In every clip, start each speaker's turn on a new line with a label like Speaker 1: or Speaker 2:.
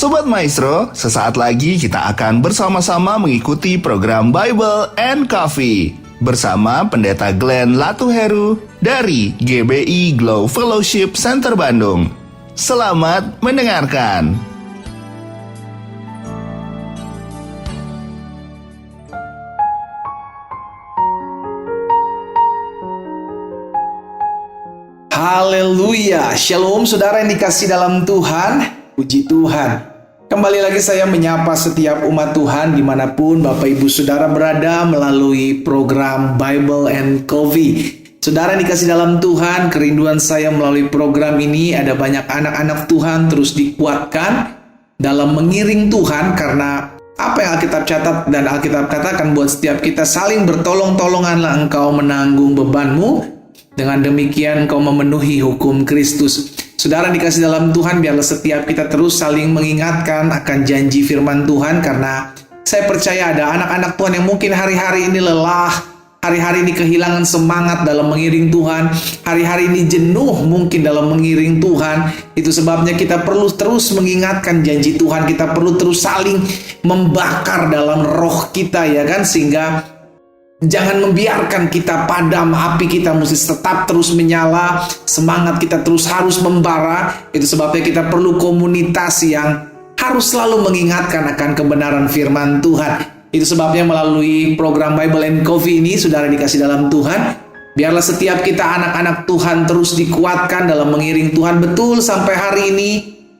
Speaker 1: Sobat Maestro, sesaat lagi kita akan bersama-sama mengikuti program Bible and Coffee bersama Pendeta Glenn Latuheru dari GBI Glow Fellowship Center Bandung. Selamat mendengarkan.
Speaker 2: Haleluya, shalom saudara yang dikasih dalam Tuhan. Puji Tuhan. Kembali lagi saya menyapa setiap umat Tuhan dimanapun Bapak Ibu Saudara berada melalui program Bible and Coffee. Saudara yang dikasih dalam Tuhan, kerinduan saya melalui program ini ada banyak anak-anak Tuhan terus dikuatkan dalam mengiring Tuhan, karena apa yang Alkitab catat dan Alkitab katakan buat setiap kita saling bertolong-tolonganlah engkau menanggung bebanmu, dengan demikian engkau memenuhi hukum Kristus. Saudara dikasih dalam Tuhan, biarlah setiap kita terus saling mengingatkan akan janji firman Tuhan, karena saya percaya ada anak-anak Tuhan yang mungkin hari-hari ini lelah, hari-hari ini kehilangan semangat dalam mengiring Tuhan, hari-hari ini jenuh mungkin dalam mengiring Tuhan. Itu sebabnya kita perlu terus mengingatkan janji Tuhan, kita perlu terus saling membakar dalam roh kita, ya kan, sehingga jangan membiarkan kita padam, api kita mesti tetap terus menyala, semangat kita terus harus membara. Itu sebabnya kita perlu komunitas yang harus selalu mengingatkan akan kebenaran firman Tuhan. Itu sebabnya melalui program Bible and Coffee ini, saudara dikasih dalam Tuhan, biarlah setiap kita anak-anak Tuhan terus dikuatkan dalam mengiring Tuhan. Betul, sampai hari ini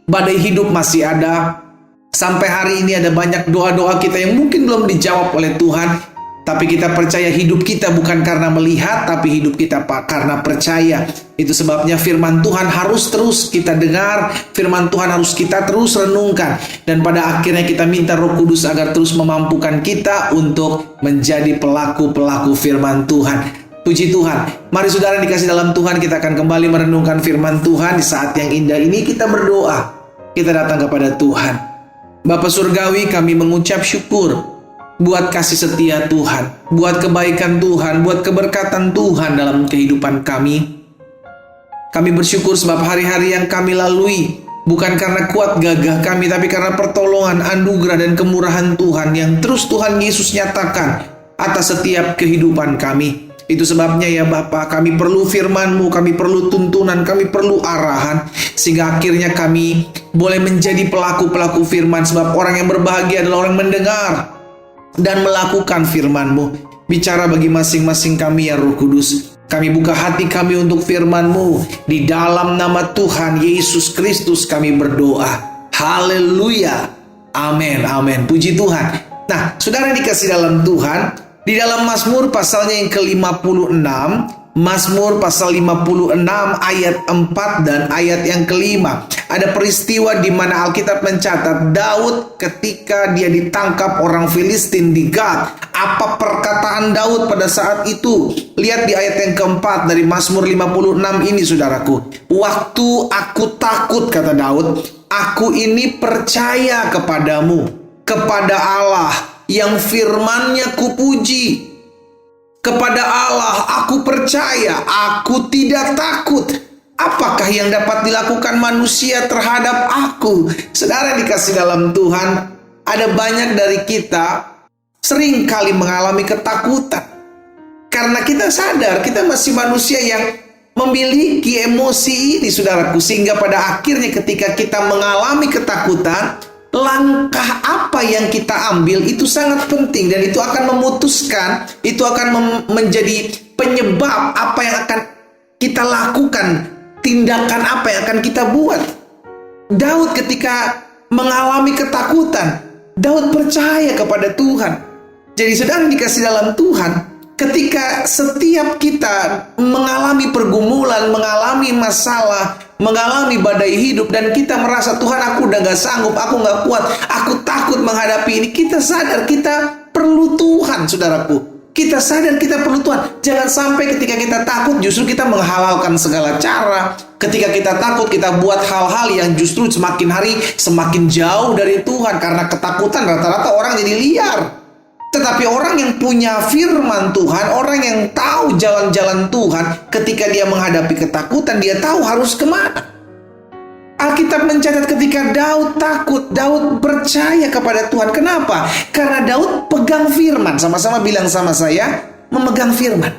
Speaker 2: badai hidup masih ada. Sampai hari ini ada banyak doa-doa kita yang mungkin belum dijawab oleh Tuhan. Tapi kita percaya hidup kita bukan karena melihat, tapi hidup kita karena percaya. Itu sebabnya firman Tuhan harus terus kita dengar, firman Tuhan harus kita terus renungkan. Dan pada akhirnya kita minta Roh Kudus agar terus memampukan kita untuk menjadi pelaku-pelaku firman Tuhan. Puji Tuhan. Mari saudara dikasih dalam Tuhan, kita akan kembali merenungkan firman Tuhan. Di saat yang indah ini kita berdoa, kita datang kepada Tuhan. Bapa Surgawi, kami mengucap syukur buat kasih setia Tuhan, buat kebaikan Tuhan, buat keberkatan Tuhan dalam kehidupan kami. Kami bersyukur sebab hari-hari yang kami lalui bukan karena kuat gagah kami, tapi karena pertolongan, anugerah, dan kemurahan Tuhan yang terus Tuhan Yesus nyatakan atas setiap kehidupan kami. Itu sebabnya ya Bapa, kami perlu firman-Mu, kami perlu tuntunan, kami perlu arahan, sehingga akhirnya kami boleh menjadi pelaku-pelaku firman. Sebab orang yang berbahagia adalah orang yang mendengar dan melakukan firman-Mu. Bicara bagi masing-masing kami ya Roh Kudus. Kami buka hati kami untuk firman-Mu. Di dalam nama Tuhan Yesus Kristus kami berdoa. Haleluya. Amin, amin. Puji Tuhan. Nah, saudara dikasih dalam Tuhan, di dalam Mazmur pasalnya yang ke-56, Mazmur pasal 56 ayat 4 dan ayat yang kelima. Ada peristiwa di mana Alkitab mencatat Daud ketika dia ditangkap orang Filistin di Gat. Apa perkataan Daud pada saat itu? Lihat di ayat yang keempat dari Mazmur 56 ini saudaraku. Waktu aku takut, kata Daud, aku ini percaya kepadamu, kepada Allah yang firman-Nya kupuji. Kepada Allah aku percaya, aku tidak takut. Apakah yang dapat dilakukan manusia terhadap aku? Saudara dikasih dalam Tuhan, ada banyak dari kita sering kali mengalami ketakutan. Karena kita sadar kita masih manusia yang memiliki emosi ini saudaraku. Sehingga pada akhirnya ketika kita mengalami ketakutan, langkah apa yang kita ambil itu sangat penting, dan itu akan memutuskan, itu akan menjadi penyebab apa yang akan kita lakukan, tindakan apa yang akan kita buat. Daud ketika mengalami ketakutan, Daud percaya kepada Tuhan. Jadi saudara dikasih dalam Tuhan, ketika setiap kita mengalami pergumulan, mengalami masalah, mengalami badai hidup, dan kita merasa Tuhan aku udah gak sanggup, aku gak kuat, aku takut menghadapi ini, kita sadar kita perlu Tuhan saudaraku. Kita sadar kita perlu Tuhan. Jangan sampai ketika kita takut justru kita menghalalkan segala cara. Ketika kita takut kita buat hal-hal yang justru semakin hari semakin jauh dari Tuhan. Karena ketakutan rata-rata orang jadi liar. Tetapi orang yang punya firman Tuhan, orang yang tahu jalan-jalan Tuhan, ketika dia menghadapi ketakutan, dia tahu harus kemana. Alkitab mencatat ketika Daud takut, Daud percaya kepada Tuhan. Kenapa? Karena Daud pegang firman. Sama-sama bilang sama saya, memegang firman.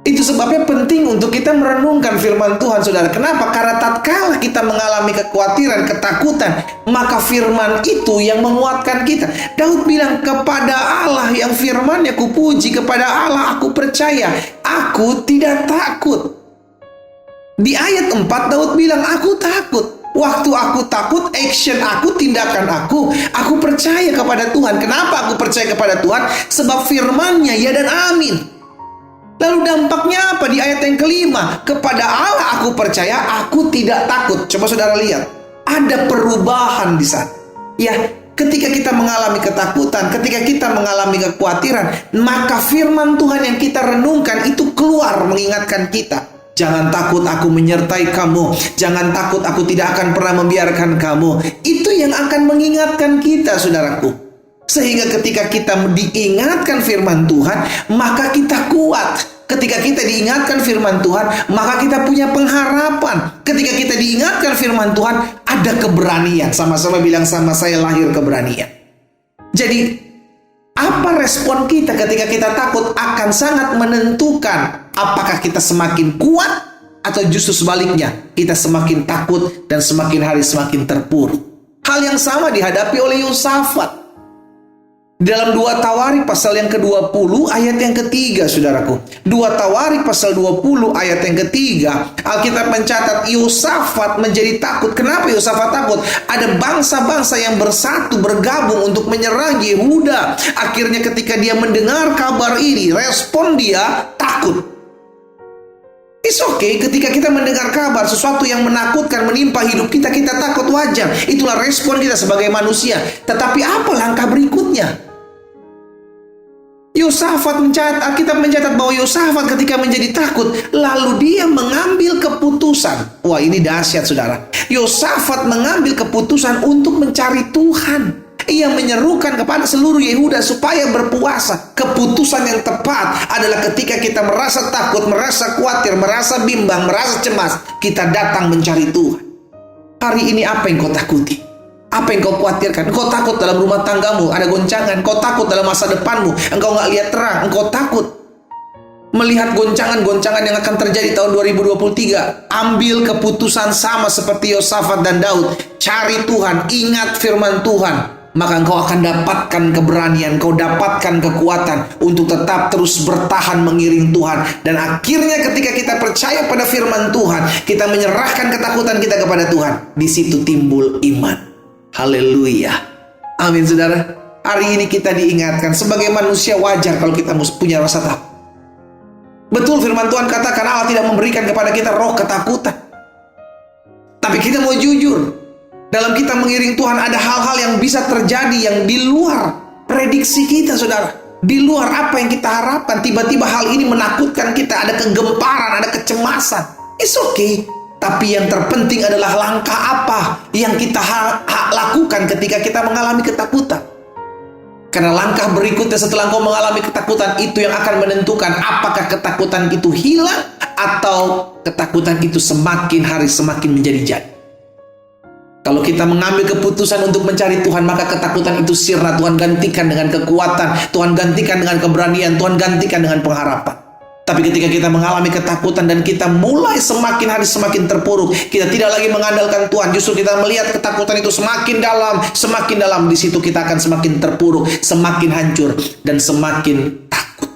Speaker 2: Itu sebabnya penting untuk kita merenungkan firman Tuhan, saudara. Kenapa? Karena tatkala kita mengalami kekhawatiran, ketakutan, maka firman itu yang menguatkan kita. Daud bilang, kepada Allah yang firman-Nya kupuji, kepada Allah aku percaya, aku tidak takut. Di ayat 4 Daud bilang, aku takut. Waktu aku takut, action aku, tindakan aku percaya kepada Tuhan. Kenapa aku percaya kepada Tuhan? Sebab firman-Nya ya dan amin. Lalu dampaknya apa? Di ayat yang kelima, kepada Allah aku percaya, aku tidak takut. Coba saudara lihat, ada perubahan di sana. Ya, ketika kita mengalami ketakutan, ketika kita mengalami kekhawatiran, maka firman Tuhan yang kita renungkan itu keluar mengingatkan kita. Jangan takut, aku menyertai kamu. Jangan takut, aku tidak akan pernah membiarkan kamu. Itu yang akan mengingatkan kita, saudaraku. Sehingga ketika kita diingatkan firman Tuhan, maka kita kuat. Ketika kita diingatkan firman Tuhan, maka kita punya pengharapan. Ketika kita diingatkan firman Tuhan, ada keberanian. Sama-sama bilang sama saya, lahir keberanian. Jadi, apa respon kita ketika kita takut akan sangat menentukan apakah kita semakin kuat atau justru sebaliknya, kita semakin takut dan semakin hari semakin terpuruk. Hal yang sama dihadapi oleh Yosafat. Dalam 2 Tawarik pasal yang ke-20 ayat yang ketiga, saudaraku. 2 Tawarik pasal 20 ayat yang ketiga, Alkitab mencatat Yosafat menjadi takut. Kenapa Yosafat takut? Ada bangsa-bangsa yang bersatu, bergabung untuk menyerang Yehuda. Akhirnya ketika dia mendengar kabar ini, respon dia takut. It's okay, ketika kita mendengar kabar sesuatu yang menakutkan menimpa hidup kita, kita takut, wajar. Itulah respon kita sebagai manusia. Tetapi apa langkah berikutnya? Yosafat Alkitab mencatat bahwa Yosafat ketika menjadi takut, lalu dia mengambil keputusan. Wah, ini dahsyat, saudara. Yosafat mengambil keputusan untuk mencari Tuhan. Ia menyerukan kepada seluruh Yehuda supaya berpuasa. Keputusan yang tepat adalah ketika kita merasa takut, merasa khawatir, merasa bimbang, merasa cemas, kita datang mencari Tuhan. Hari ini apa yang kau takuti? Apa yang kau khawatirkan? Engkau takut dalam rumah tanggamu ada goncangan. Engkau takut dalam masa depanmu. Engkau nggak lihat terang. Engkau takut melihat goncangan-goncangan yang akan terjadi tahun 2023. Ambil keputusan sama seperti Yosafat dan Daud. Cari Tuhan. Ingat firman Tuhan. Maka engkau akan dapatkan keberanian. Engkau dapatkan kekuatan untuk tetap terus bertahan mengiring Tuhan. Dan akhirnya ketika kita percaya pada firman Tuhan, kita menyerahkan ketakutan kita kepada Tuhan. Di situ timbul iman. Haleluya. Amin, saudara. Hari ini kita diingatkan sebagai manusia wajar kalau kita punya rasa takut. Betul firman Tuhan katakan Allah tidak memberikan kepada kita roh ketakutan. Tapi kita mau jujur. Dalam kita mengiring Tuhan ada hal-hal yang bisa terjadi yang di luar prediksi kita, saudara. Di luar apa yang kita harapkan. Tiba-tiba hal ini menakutkan kita. Ada kegemparan, ada kecemasan. It's okay. Tapi yang terpenting adalah langkah apa yang kita lakukan ketika kita mengalami ketakutan. Karena langkah berikutnya setelah engkau mengalami ketakutan, itu yang akan menentukan apakah ketakutan itu hilang atau ketakutan itu semakin hari semakin menjadi jadi. Kalau kita mengambil keputusan untuk mencari Tuhan, maka ketakutan itu sirna. Tuhan gantikan dengan kekuatan, Tuhan gantikan dengan keberanian, Tuhan gantikan dengan pengharapan. Tapi ketika kita mengalami ketakutan dan kita mulai semakin hari semakin terpuruk, kita tidak lagi mengandalkan Tuhan, justru kita melihat ketakutan itu semakin dalam, di situ kita akan semakin terpuruk, semakin hancur, dan semakin takut.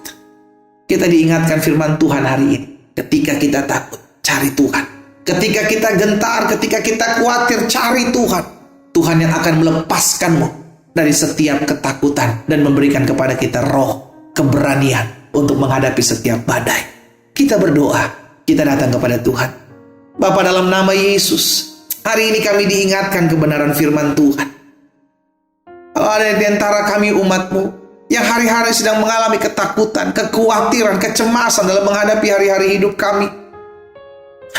Speaker 2: Kita diingatkan firman Tuhan hari ini, ketika kita takut, cari Tuhan. Ketika kita gentar, ketika kita khawatir, cari Tuhan. Tuhan yang akan melepaskanmu dari setiap ketakutan dan memberikan kepada kita roh keberanian untuk menghadapi setiap badai. Kita berdoa, kita datang kepada Tuhan. Bapa, dalam nama Yesus, hari ini kami diingatkan kebenaran firman Tuhan. Kalau ada di antara kami umat-Mu yang hari-hari sedang mengalami ketakutan, kekhawatiran, kecemasan dalam menghadapi hari-hari hidup kami,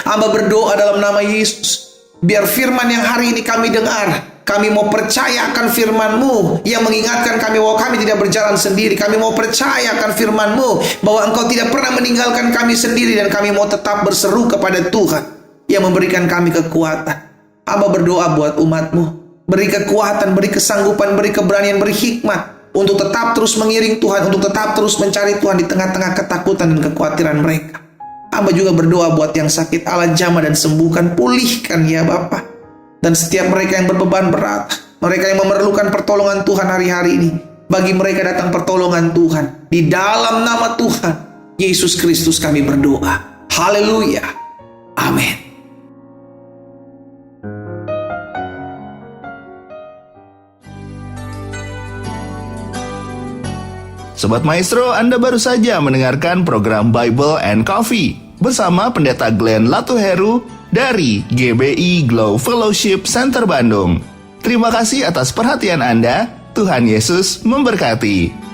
Speaker 2: Hamba berdoa dalam nama Yesus, biar firman yang hari ini kami dengar, kami mau percaya akan firman-Mu yang mengingatkan kami bahwa kami tidak berjalan sendiri. Kami mau percaya akan firman-Mu bahwa Engkau tidak pernah meninggalkan kami sendiri, dan kami mau tetap berseru kepada Tuhan yang memberikan kami kekuatan. Hamba berdoa buat umat-Mu. Beri kekuatan, beri kesanggupan, beri keberanian, beri hikmat untuk tetap terus mengiring Tuhan, untuk tetap terus mencari Tuhan di tengah-tengah ketakutan dan kekhawatiran mereka. Hamba juga berdoa buat yang sakit, Allah jamah dan sembuhkan, pulihkan ya Bapa. Dan setiap mereka yang berbeban berat, mereka yang memerlukan pertolongan Tuhan hari-hari ini, bagi mereka datang pertolongan Tuhan. Di dalam nama Tuhan Yesus Kristus kami berdoa. Haleluya. Amin.
Speaker 1: Sobat Maestro, Anda baru saja mendengarkan program Bible and Coffee bersama Pendeta Glenn Latuheru dari GBI Glow Fellowship Center Bandung. Terima kasih atas perhatian Anda. Tuhan Yesus memberkati.